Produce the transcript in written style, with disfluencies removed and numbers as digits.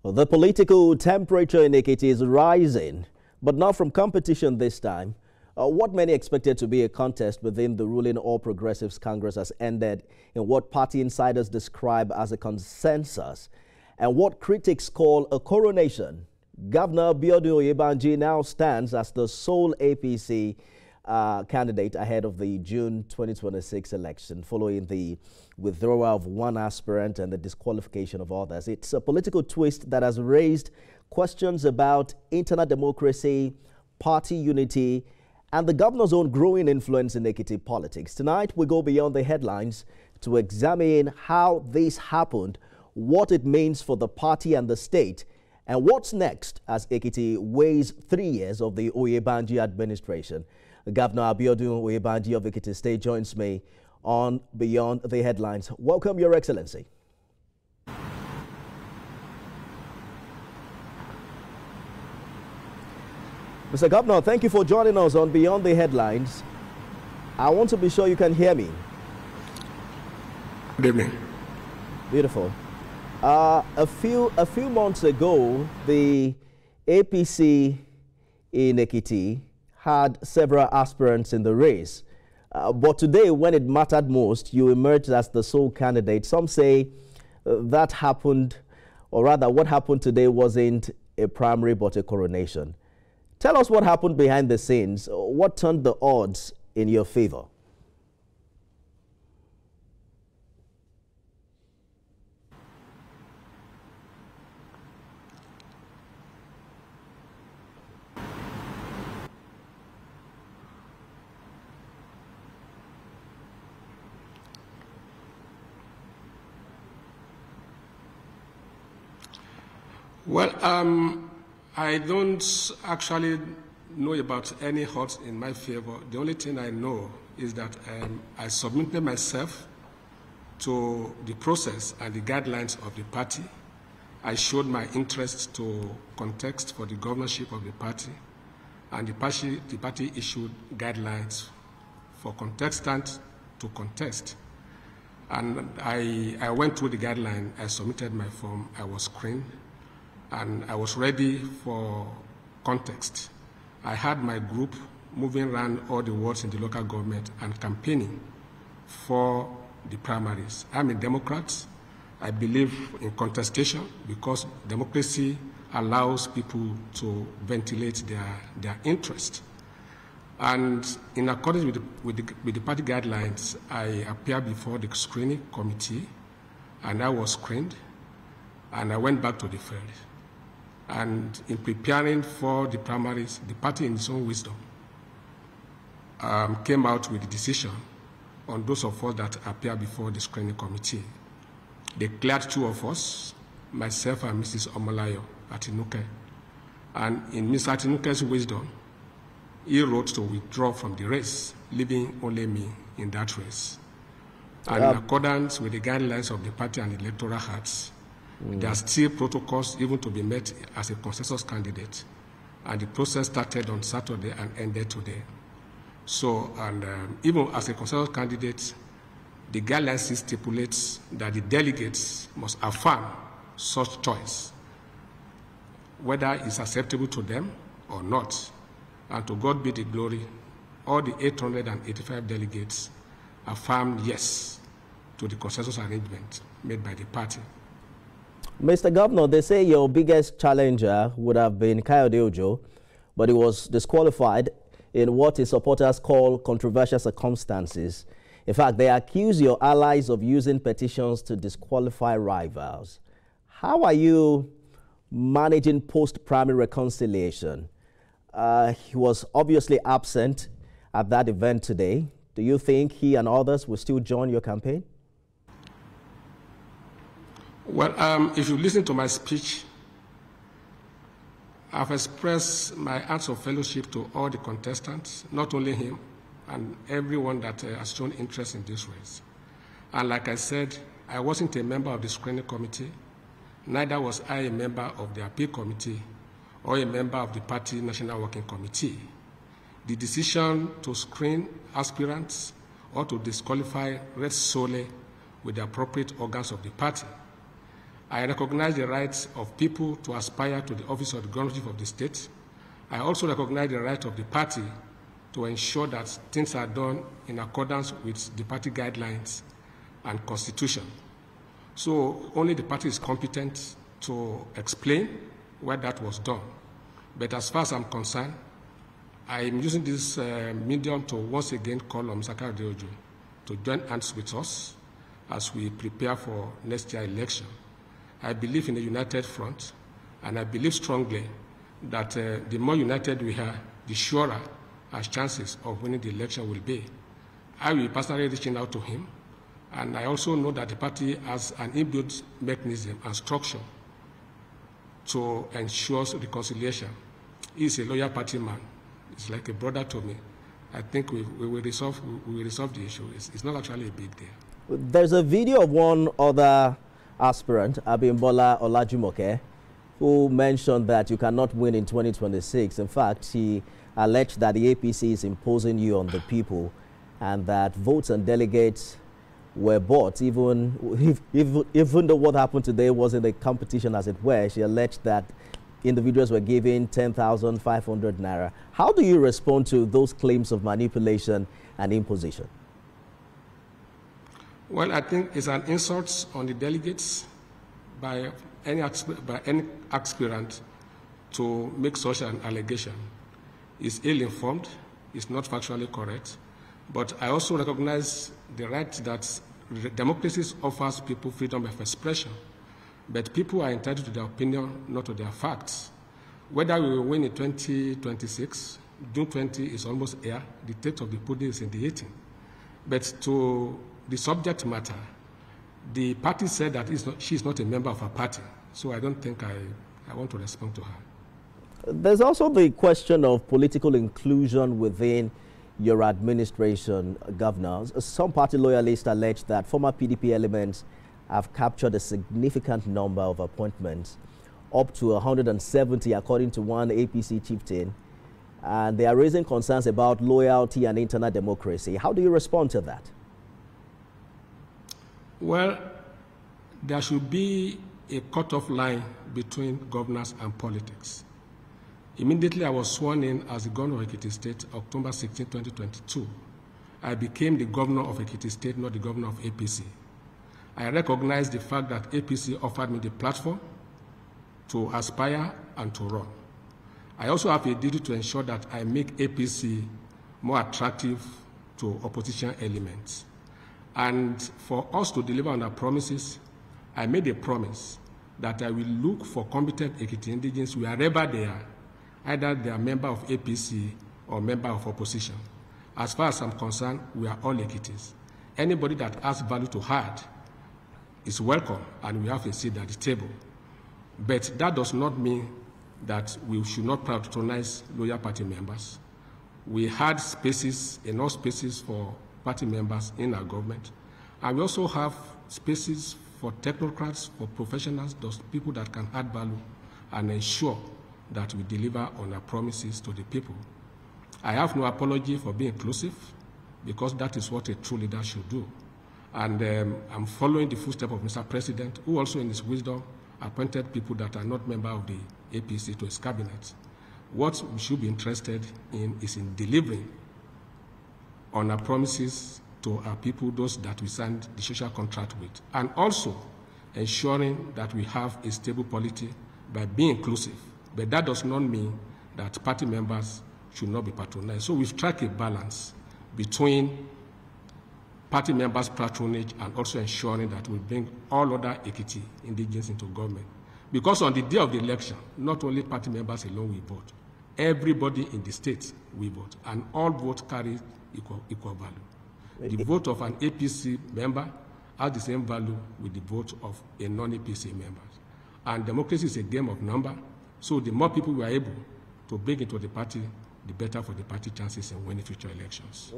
Well, the political temperature in Ekiti is rising, but not from competition this time. What many expected to be a contest within the ruling All Progressives Congress has ended in what party insiders describe as a consensus and what critics call a coronation. Governor Biodun Oyebanji now stands as the sole APC candidate ahead of the June 2026 election, following the withdrawal of one aspirant and the disqualification of others. It's a political twist that has raised questions about internal democracy, party unity, and the governor's own growing influence in Ekiti politics. Tonight, we go beyond the headlines to examine how this happened, what it means for the party and the state, and what's next as Ekiti weighs 3 years of the Oyebanji administration. Governor Biodun Abayomi of Ekiti State joins me on Beyond the Headlines. Welcome, Your Excellency. Mr. Governor, thank you for joining us on Beyond the Headlines. I want to be sure you can hear me. Good evening. Beautiful. A few months ago, the APC in Ekiti had several aspirants in the race. But today, when it mattered most, you emerged as the sole candidate. Some say that happened, or rather what happened today wasn't a primary but a coronation. Tell us what happened behind the scenes. What turned the odds in your favor? Well, I don't actually know about any odds in my favor. The only thing I know is that I submitted myself to the process and the guidelines of the party. I showed my interest to contest for the governorship of the party, and the party issued guidelines for contestants to contest. And I went through the guideline, I submitted my form, I was screened, and I was ready for contest. I had my group moving around all the wards in the local government and campaigning for the primaries. I'm a Democrat. I believe in contestation because democracy allows people to ventilate their interest. And in accordance with the party guidelines, I appeared before the screening committee, and I was screened, and I went back to the field. And in preparing for the primaries, the party in its own wisdom came out with a decision on those of us that appear before the screening committee. They cleared 2 of us, myself and Mrs. Omalayo Atinuke. And in Mr. Atinuke's wisdom, he wrote to withdraw from the race, leaving only me in that race. And in accordance with the guidelines of the party and the electoral acts, there are still protocols even to be met as a consensus candidate. And the process started on Saturday and ended today. So, even as a consensus candidate, the guidelines stipulates that the delegates must affirm such choice, whether it's acceptable to them or not. And to God be the glory, all the 885 delegates affirmed yes to the consensus arrangement made by the party. Mr. Governor, they say your biggest challenger would have been Kayode Ojo, but he was disqualified in what his supporters call controversial circumstances. In fact, they accuse your allies of using petitions to disqualify rivals. How are you managing post-primary reconciliation? He was obviously absent at that event today. Do you think he and others will still join your campaign? Well, if you listen to my speech, I've expressed my acts of fellowship to all the contestants, not only him, and everyone that has shown interest in this race. And like I said, I wasn't a member of the screening committee, neither was I a member of the appeal committee or a member of the party national working committee. The decision to screen aspirants or to disqualify rests solely with the appropriate organs of the party. I recognize the rights of people to aspire to the office of the governorship of the state. I also recognize the right of the party to ensure that things are done in accordance with the party guidelines and constitution. So only the party is competent to explain why that was done. But as far as I'm concerned, I am using this medium to once again call on Mr Kayode Ojo to join hands with us as we prepare for next year's election. I believe in a united front, and I believe strongly that the more united we are, the surer our chances of winning the election will be. I will be personally reaching out to him, and I also know that the party has an inbuilt mechanism and structure to ensure reconciliation. He is a loyal party man. It's like a brother to me. I think we will resolve the issue. It's not actually a big deal. There's a video of one other aspirant, Abimbola Olajumoke, who mentioned that you cannot win in 2026. In fact, he alleged that the APC is imposing you on the people and that votes and delegates were bought, even though what happened today wasn't a competition, as it were. She alleged that individuals were given 10,500 naira. How do you respond to those claims of manipulation and imposition? Well, I think it's an insult on the delegates by any aspirant to make such an allegation. It's ill-informed, it's not factually correct, but I also recognize the right that democracy offers people freedom of expression, but people are entitled to their opinion, not to their facts. Whether we will win in 2026, June 20 is almost here, the date of the pudding is in the eating. But to the subject matter, the party said that she is not a member of a party, so I don't think I want to respond to her. There's also the question of political inclusion within your administration, Governor. Some party loyalists allege that former PDP elements have captured a significant number of appointments, up to 170 according to one APC chieftain, and they are raising concerns about loyalty and internal democracy. How do you respond to that? Well, there should be a cut-off line between governance and politics. Immediately I was sworn in as the governor of Ekiti State, October 16, 2022. I became the governor of Ekiti State, not the governor of APC. I recognize the fact that APC offered me the platform to aspire and to run. I also have a duty to ensure that I make APC more attractive to opposition elements. And for us to deliver on our promises, I made a promise that I will look for competent Ekiti indigents wherever they are, either they are member of APC or member of opposition. As far as I'm concerned, we are all Ekitis. Anybody that adds value to add is welcome, and we have a seat at the table. But that does not mean that we should not patronize loyal party members. We had spaces, enough spaces for party members in our government, and we also have spaces for technocrats, for professionals, those people that can add value and ensure that we deliver on our promises to the people. I have no apology for being inclusive, because that is what a true leader should do. And I'm following the footsteps of Mr. President, who also in his wisdom appointed people that are not members of the APC to his cabinet. What we should be interested in is in delivering on our promises to our people, those that we signed the social contract with, and also ensuring that we have a stable polity by being inclusive. But that does not mean that party members should not be patronized. So we've struck a balance between party members' patronage and also ensuring that we bring all other Ekiti indigents into government. Because on the day of the election, not only party members alone will vote, everybody in the state will vote, and all votes carry equal value. The vote of an APC member has the same value with the vote of a non-APC member. And democracy is a game of number. So the more people we are able to bring into the party, the better for the party chances in winning future elections.